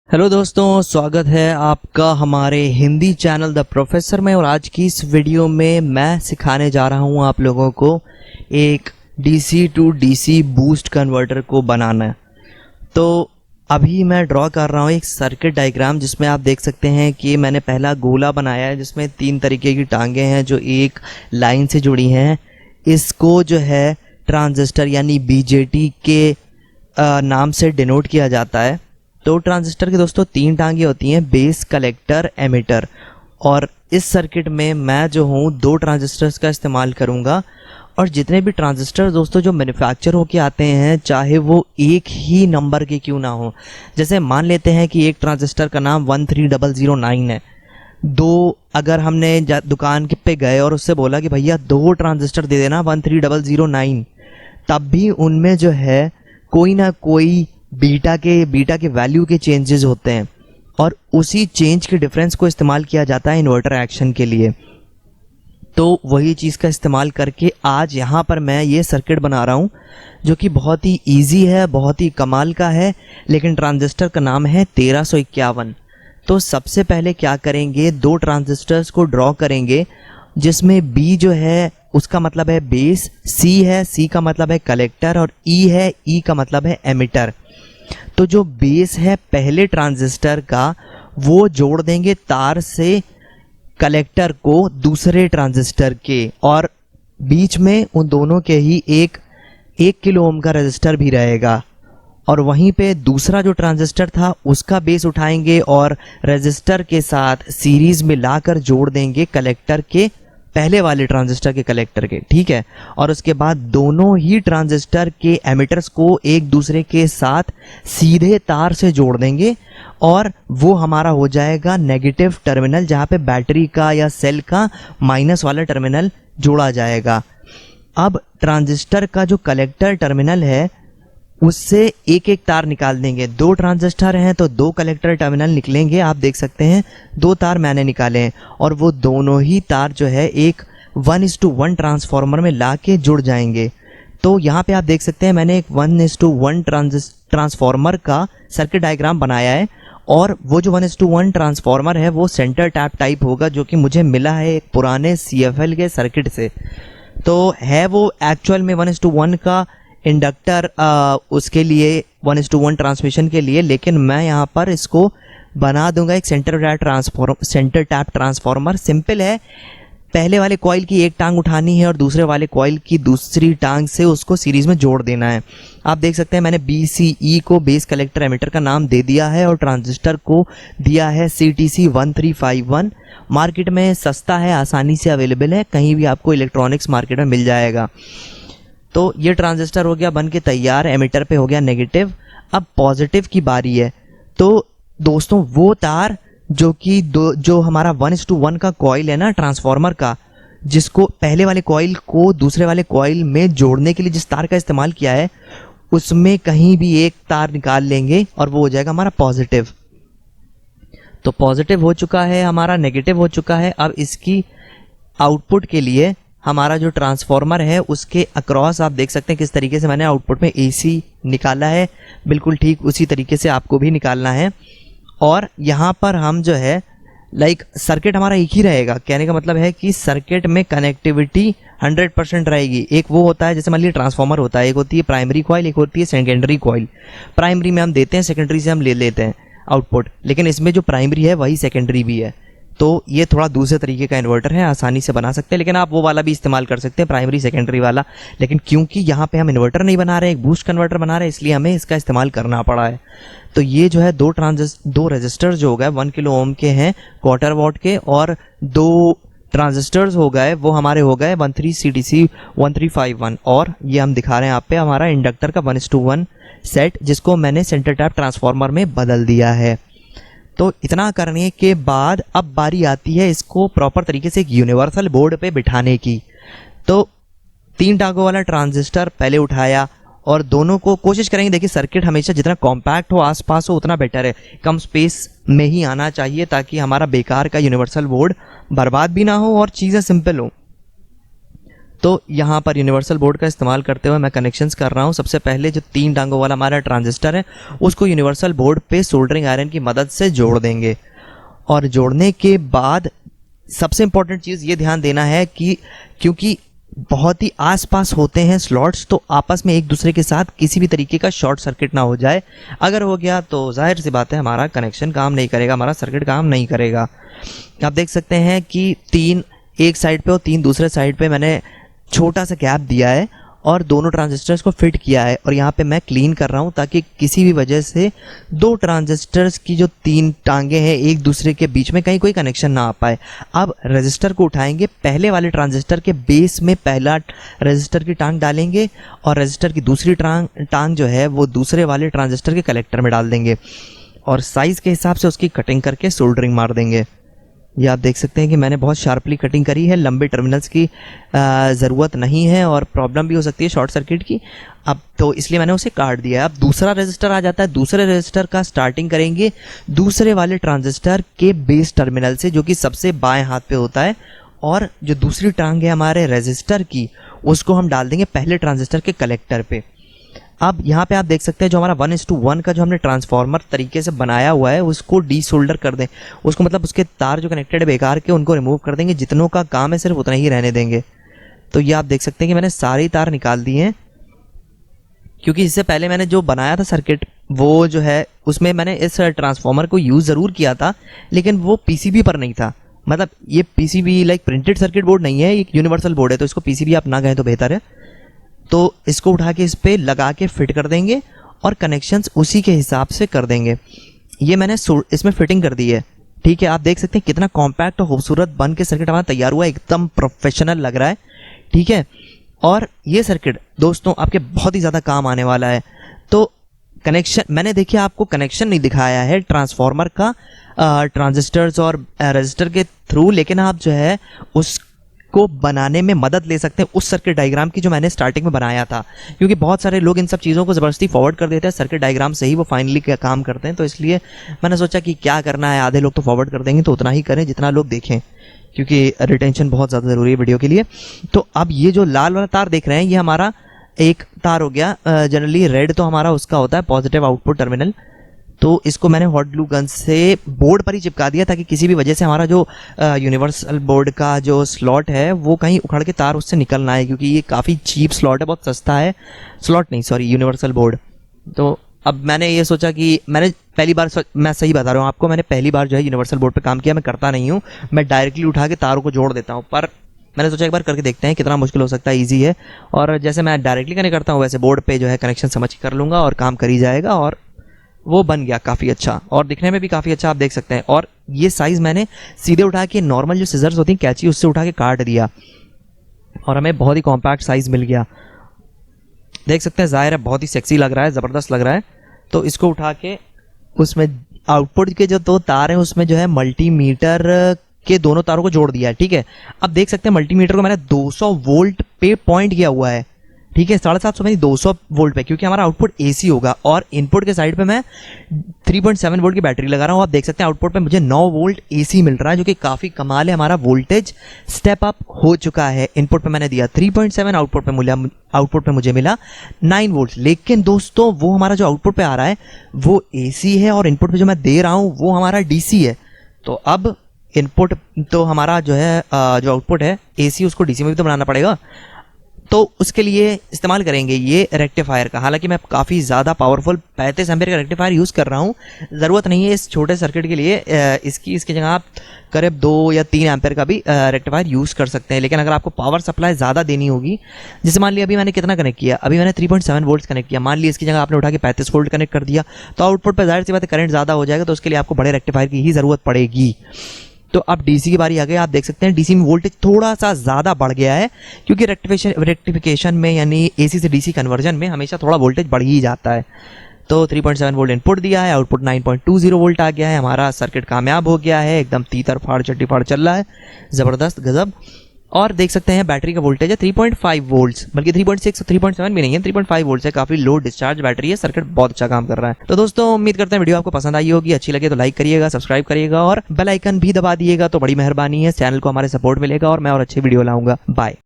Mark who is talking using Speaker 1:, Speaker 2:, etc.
Speaker 1: Hello दोस्तों, स्वागत है आपका हमारे हिंदी चैनल द प्रोफेसर में। और आज की इस वीडियो में मैं सिखाने जा रहा हूं आप लोगों को एक DC to DC boost converter को बनाना। तो अभी मैं ड्रॉ कर रहा हूं एक सर्किट डायग्राम, जिसमें आप देख सकते हैं कि मैंने पहला गोला बनाया है जिसमें 3 तरीके की टांगें हैं जो एक लाइन से जुड़ी हैं। इसको जो है ट्रांजिस्टर यानी बीजेटी के नाम से डिनोट किया जाता है। तो ट्रांजिस्टर के दोस्तों 3 टांगे होती हैं, बेस, कलेक्टर, एमिटर। और इस सर्किट में मैं जो हूँ 2 ट्रांजिस्टर्स का इस्तेमाल करूँगा। और जितने भी ट्रांजिस्टर दोस्तों जो मैन्युफैक्चर होके आते हैं, चाहे वो एक ही नंबर के क्यों ना हो, जैसे मान लेते हैं कि एक ट्रांजिस्टर का नाम 13009 है। अगर हमने दुकान पे गए और उससे बोला कि भैया 2 ट्रांजिस्टर दे देना 13009, तब भी उनमें जो है कोई ना कोई बीटा के वैल्यू के चेंजेस होते हैं, और उसी चेंज के डिफरेंस को इस्तेमाल किया जाता है इन्वर्टर एक्शन के लिए। तो वही चीज़ का इस्तेमाल करके आज यहाँ पर मैं ये सर्किट बना रहा हूँ, जो कि बहुत ही इजी है, बहुत ही कमाल का है। लेकिन ट्रांजिस्टर का नाम है 1351। तो सबसे पहले क्या करेंगे, 2 ट्रांजिस्टर्स को ड्रॉ करेंगे, जिसमें B जो है उसका मतलब है बेस, C है, C का मतलब है कलेक्टर, और E है, E का मतलब है एमिटर। तो जो बेस है पहले ट्रांजिस्टर का, वो जोड़ देंगे तार से कलेक्टर को दूसरे ट्रांजिस्टर के, और बीच में उन दोनों के ही एक किलो ओम का रेजिस्टर भी रहेगा। और वहीं पे दूसरा जो ट्रांजिस्टर था उसका बेस उठाएंगे और रेजिस्टर के साथ सीरीज में लाकर जोड़ देंगे कलेक्टर के, पहले वाले ट्रांजिस्टर के कलेक्टर के, ठीक है। और उसके बाद दोनों ही ट्रांजिस्टर के एमिटर्स को एक दूसरे के साथ सीधे तार से जोड़ देंगे, और वो हमारा हो जाएगा नेगेटिव टर्मिनल, जहाँ पे बैटरी का या सेल का माइनस वाला टर्मिनल जोड़ा जाएगा। अब ट्रांजिस्टर का जो कलेक्टर टर्मिनल है उससे एक एक तार निकाल देंगे। 2 ट्रांजिस्टर हैं तो 2 कलेक्टर टर्मिनल निकलेंगे। आप देख सकते हैं 2 तार मैंने निकाले हैं, और वो दोनों ही तार जो है एक 1:1 ट्रांसफार्मर में ला के जुड़ जाएंगे। तो यहाँ पे आप देख सकते हैं मैंने एक 1:1 ट्रांसफार्मर का सर्किट डायग्राम बनाया है, और वो जो 1:1 ट्रांसफार्मर है वो सेंटर टैप टाइप होगा, जो कि मुझे मिला है एक पुराने CFL के सर्किट से। तो है वो एक्चुअल में 1:1 का इंडक्टर उसके लिए 1:1 ट्रांसमिशन के लिए, लेकिन मैं यहाँ पर इसको बना दूंगा एक सेंटर टैप ट्रांसफार्मर। सिंपल है, पहले वाले कॉइल की एक टांग उठानी है और दूसरे वाले कॉइल की दूसरी टांग से उसको सीरीज में जोड़ देना है। आप देख सकते हैं मैंने BCE को बेस कलेक्टर एमिटर का नाम दे दिया है, और ट्रांजिस्टर को दिया है CTC 1351। मार्केट में सस्ता है, आसानी से अवेलेबल है, कहीं भी आपको इलेक्ट्रॉनिक्स मार्केट में मिल जाएगा। तो ये ट्रांजिस्टर हो गया बन के तैयार, एमिटर पे हो गया नेगेटिव। अब पॉजिटिव की बारी है। तो दोस्तों वो तार जो हमारा 1:1 का कॉइल है ना ट्रांसफार्मर का, जिसको पहले वाले कॉइल को दूसरे वाले कॉइल में जोड़ने के लिए जिस तार का इस्तेमाल किया है, उसमें कहीं भी एक तार निकाल लेंगे और वो हो जाएगा हमारा पॉजिटिव। तो पॉजिटिव हो चुका है हमारा, नेगेटिव हो चुका है। अब इसकी आउटपुट के लिए हमारा जो ट्रांसफार्मर है उसके अक्रॉस आप देख सकते हैं किस तरीके से मैंने आउटपुट में AC निकाला है। बिल्कुल ठीक उसी तरीके से आपको भी निकालना है। और यहाँ पर हम जो है सर्किट हमारा एक ही रहेगा। कहने का मतलब है कि सर्किट में कनेक्टिविटी 100% रहेगी। एक वो होता है, जैसे मान लीजिए ट्रांसफार्मर होता है, एक होती है प्राइमरी कॉइल, एक होती है सेकेंडरी कॉइल। प्राइमरी में हम देते हैं, सेकेंडरी से हम ले लेते हैं आउटपुट, लेकिन इसमें जो प्राइमरी है वही सेकेंडरी भी है। तो ये थोड़ा दूसरे तरीके का इन्वर्टर है, आसानी से बना सकते हैं, लेकिन आप वो वाला भी इस्तेमाल कर सकते हैं, प्राइमरी सेकेंडरी वाला। लेकिन क्योंकि यहाँ पे हम इन्वर्टर नहीं बना रहे हैं, एक बूस्ट कन्वर्टर बना रहे हैं, इसलिए हमें इसका इस्तेमाल करना पड़ा है। तो ये जो है 2 रजिस्टर जो हो गए 1 किलो ओम के हैं, क्वार्टर वॉट के, और 2 ट्रांजिस्टर्स हो गए, वो हमारे हो गए 13 CTC 1351। और ये हम दिखा रहे हैं आप पे हमारा इंडक्टर का 1:1 सेट, जिसको मैंने सेंटर टैप ट्रांसफार्मर में बदल दिया है। तो इतना करने के बाद अब बारी आती है इसको प्रॉपर तरीके से एक यूनिवर्सल बोर्ड पे बिठाने की। तो 3 टांगों वाला ट्रांजिस्टर पहले उठाया, और दोनों को कोशिश करेंगे, देखिए सर्किट हमेशा जितना कॉम्पैक्ट हो, आसपास हो, उतना बेटर है। कम स्पेस में ही आना चाहिए ताकि हमारा बेकार का यूनिवर्सल बोर्ड बर्बाद भी ना हो और चीज़ें सिंपल हो। तो यहाँ पर यूनिवर्सल बोर्ड का इस्तेमाल करते हुए मैं कनेक्शंस कर रहा हूँ। सबसे पहले जो 3 टांगों वाला हमारा ट्रांजिस्टर है उसको यूनिवर्सल बोर्ड पे सोल्डरिंग आयरन की मदद से जोड़ देंगे। और जोड़ने के बाद सबसे इम्पोर्टेंट चीज़ ये ध्यान देना है कि क्योंकि बहुत ही आसपास होते हैं स्लॉट्स, तो आपस में एक दूसरे के साथ किसी भी तरीके का शॉर्ट सर्किट ना हो जाए। अगर हो गया तो जाहिर सी बात है हमारा कनेक्शन काम नहीं करेगा, हमारा सर्किट काम नहीं करेगा। आप देख सकते हैं कि 3 एक साइड पे और 3 दूसरे साइड पे मैंने छोटा सा गैप दिया है और दोनों ट्रांजिस्टर्स को फिट किया है। और यहाँ पे मैं क्लीन कर रहा हूँ ताकि किसी भी वजह से 2 ट्रांजिस्टर्स की जो 3 टांगे हैं एक दूसरे के बीच में कहीं कोई कनेक्शन ना आ पाए। अब रजिस्टर को उठाएंगे, पहले वाले ट्रांजिस्टर के बेस में पहला रजिस्टर की टांग डालेंगे और रजिस्टर की दूसरी टांग जो है वो दूसरे वाले ट्रांजिस्टर के कलेक्टर में डाल देंगे और साइज़ के हिसाब से उसकी कटिंग करके सोल्डरिंग मार देंगे। ये आप देख सकते हैं कि मैंने बहुत शार्पली कटिंग करी है, लंबे टर्मिनल्स की ज़रूरत नहीं है और प्रॉब्लम भी हो सकती है शॉर्ट सर्किट की। अब तो इसलिए मैंने उसे काट दिया है। अब दूसरा रजिस्टर आ जाता है, दूसरे रजिस्टर का स्टार्टिंग करेंगे दूसरे वाले ट्रांजिस्टर के बेस टर्मिनल से जो कि सबसे बाएं हाथ पे होता है, और जो दूसरी टांग है हमारे रजिस्टर की उसको हम डाल देंगे पहले ट्रांजिस्टर के कलेक्टर पे। अब यहाँ पे आप देख सकते हैं जो हमारा 1:1 का जो हमने ट्रांसफार्मर तरीके से बनाया हुआ है उसको डीसोल्डर कर दें, उसको मतलब उसके तार जो कनेक्टेड है बेकार के उनको रिमूव कर देंगे, जितनों का काम है सिर्फ उतना ही रहने देंगे। तो ये आप देख सकते हैं कि मैंने सारे तार निकाल दिए हैं, क्योंकि इससे पहले मैंने जो बनाया था सर्किट वो जो है उसमें मैंने इस ट्रांसफार्मर को यूज़ ज़रूर किया था लेकिन वो पीसीबी पर नहीं था। मतलब ये PCB like printed circuit board नहीं है, एक यूनिवर्सल बोर्ड है, तो इसको पीसीबी आप ना कहें तो बेहतर है। तो इसको उठा के इस पे लगा के फिट कर देंगे और कनेक्शंस उसी के हिसाब से कर देंगे। ये मैंने इसमें फिटिंग कर दी है, ठीक है। आप देख सकते हैं कितना कॉम्पैक्ट और खूबसूरत बन के सर्किट हमारा तैयार हुआ है, एकदम प्रोफेशनल लग रहा है, ठीक है। और ये सर्किट दोस्तों आपके बहुत ही ज़्यादा काम आने वाला है। तो कनेक्शन मैंने देखिए आपको कनेक्शन नहीं दिखाया है ट्रांसफार्मर का ट्रांजिस्टर्स और रजिस्टर के थ्रू, लेकिन आप जो है उस को बनाने में मदद ले सकते हैं उस सर्किट डायग्राम की जो मैंने स्टार्टिंग में बनाया था, क्योंकि बहुत सारे लोग इन सब चीज़ों को ज़बरदस्ती फॉरवर्ड कर देते हैं, सर्किट डायग्राम से ही वो फाइनली काम करते हैं। तो इसलिए मैंने सोचा कि क्या करना है, आधे लोग तो फॉरवर्ड कर देंगे तो उतना ही करें जितना लोग देखें, क्योंकि रिटेंशन बहुत ज़्यादा ज़रूरी है वीडियो के लिए। तो अब ये जो लाल वाला तार देख रहे हैं ये हमारा एक तार हो गया। जनरली रेड तो हमारा उसका होता है पॉजिटिव आउटपुट टर्मिनल, तो इसको मैंने हॉट ग्लू गन से बोर्ड पर ही चिपका दिया ताकि किसी भी वजह से हमारा जो यूनिवर्सल बोर्ड का जो स्लॉट है वो कहीं उखड़ के तार उससे निकल ना आए, क्योंकि ये काफ़ी चीप स्लॉट है, बहुत सस्ता है स्लॉट नहीं सॉरी यूनिवर्सल बोर्ड। तो अब मैंने ये सोचा कि मैंने पहली बार, मैं सही बता रहा हूँ आपको, मैंने पहली बार जो है यूनिवर्सल बोर्ड पे काम किया। मैं करता नहीं हूँ, मैं डायरेक्टली उठा के तारों को जोड़ देता हूँ, पर मैंने सोचा एक बार करके देखते हैं कितना मुश्किल हो सकता है। ईजी है, और जैसे मैं डायरेक्टली कनेक्ट करता हूँ वैसे बोर्ड पे जो है कनेक्शन समझ के कर लूँगा और काम कर ही जाएगा, और वो बन गया काफ़ी अच्छा और दिखने में भी काफ़ी अच्छा आप देख सकते हैं। और ये साइज़ मैंने सीधे उठा के नॉर्मल जो सिजर्स होती हैं कैंची उससे उठा के काट दिया और हमें बहुत ही कॉम्पैक्ट साइज़ मिल गया। देख सकते हैं, ज़ाहिर है बहुत ही सेक्सी लग रहा है, ज़बरदस्त लग रहा है। तो इसको उठा के उसमें आउटपुट के जो 2 तार हैं उसमें जो है मल्टीमीटर के दोनों तारों को जोड़ दिया है, ठीक है। अब देख सकते हैं मल्टीमीटर को मैंने 200 वोल्ट पे पॉइंट किया हुआ है, ठीक है। 750 में 200 वोल्ट पे, क्योंकि हमारा आउटपुट एसी होगा और इनपुट के साइड पे मैं 3.7 वोल्ट की बैटरी लगा रहा हूँ। आप देख सकते हैं आउटपुट पे मुझे 9 वोल्ट एसी मिल रहा है, जो कि काफ़ी कमाल है। हमारा वोल्टेज स्टेप अप हो चुका है। इनपुट पे मैंने दिया 3.7, आउटपुट पे मुझे मिला 9 वोल्ट। लेकिन दोस्तों वो हमारा जो आउटपुट पे आ रहा है वो एसी है और इनपुट पे जो मैं दे रहा हूँ वो हमारा डीसी है। तो अब इनपुट तो हमारा जो है जो आउटपुट है एसी, उसको डीसी में भी तो बनाना पड़ेगा, तो उसके लिए इस्तेमाल करेंगे ये रेक्टिफायर का। हालांकि मैं काफ़ी ज़्यादा पावरफुल 35 एम्पीयर का रेक्टिफायर यूज़ कर रहा हूँ, ज़रूरत नहीं है इस छोटे सर्किट के लिए। इसकी जगह आप करीब 2 या 3 एम्पीयर का भी रेक्टिफायर यूज़ कर सकते हैं। लेकिन अगर आपको पावर सप्लाई ज़्यादा देनी होगी, जैसे मान लिया अभी मैंने कितना कनेक्ट किया, अभी मैंने 3.7 वोल्ट कनेक्ट किया, मान लिया इसकी जगह आपने उठा के 35 वोल्ट कनेक्ट कर दिया, तो आउटपुट पर जाहिर सी बात है करंट ज़्यादा हो जाएगा, तो उसके लिए आपको बड़े रेक्टिफायर की ही ज़रूरत पड़ेगी। तो अब डीसी की बारी आ गई। आप देख सकते हैं डीसी में वोल्टेज थोड़ा सा ज़्यादा बढ़ गया है, क्योंकि रेक्टिफिकेशन में यानी एसी से डीसी कन्वर्जन में हमेशा थोड़ा वोल्टेज बढ़ ही जाता है। तो 3.7 वोल्ट इनपुट दिया है, आउटपुट 9.20 वोल्ट आ गया है। हमारा सर्किट कामयाब हो गया है, एकदम तीतर फाड़ चट्टी फाड़ चल रहा है, ज़बरदस्त गजब। और देख सकते हैं बैटरी का वोल्टेज है 3.5 वोल्ट्स, बल्कि 3.6 3.7 भी नहीं है, 3.5 वोल्ट्स है। काफ़ी लो डिस्चार्ज बैटरी है, सर्किट बहुत अच्छा काम कर रहा है। तो दोस्तों उम्मीद करते हैं वीडियो आपको पसंद आई होगी, अच्छी लगे तो लाइक करिएगा, सब्सक्राइब करिएगा और बेल आइकन भी दबा दिएगा तो बड़ी मेहरबानी है। चैनल को हमारे सपोर्ट मिलेगा और मैं और अच्छी वीडियो लाऊंगा। बाय।